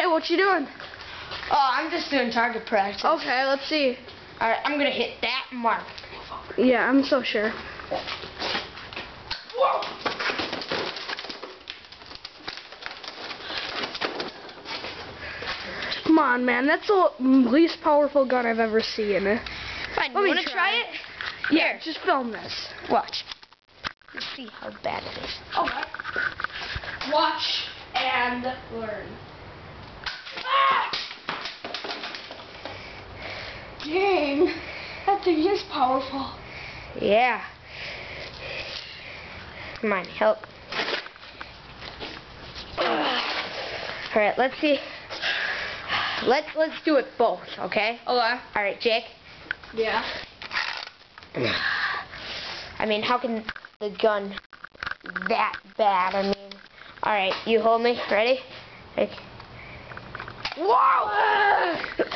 Hey, what you doing? Oh, I'm just doing target practice. Okay, let's see. Alright, I'm gonna hit that mark. Yeah, I'm so sure. Whoa! Come on, man. That's the least powerful gun I've ever seen. Fine, Let you me wanna try it? Yeah, just film this. Watch. Let's see how bad it is. Okay. Watch and learn. Ah! Dang, that thing is powerful. Yeah. Come on, help. Alright, let's see. Let's do it both, okay? Okay. Alright, Jake. Yeah. I mean, how can the gun that bad? I mean, alright, you hold me. Ready? Whoa!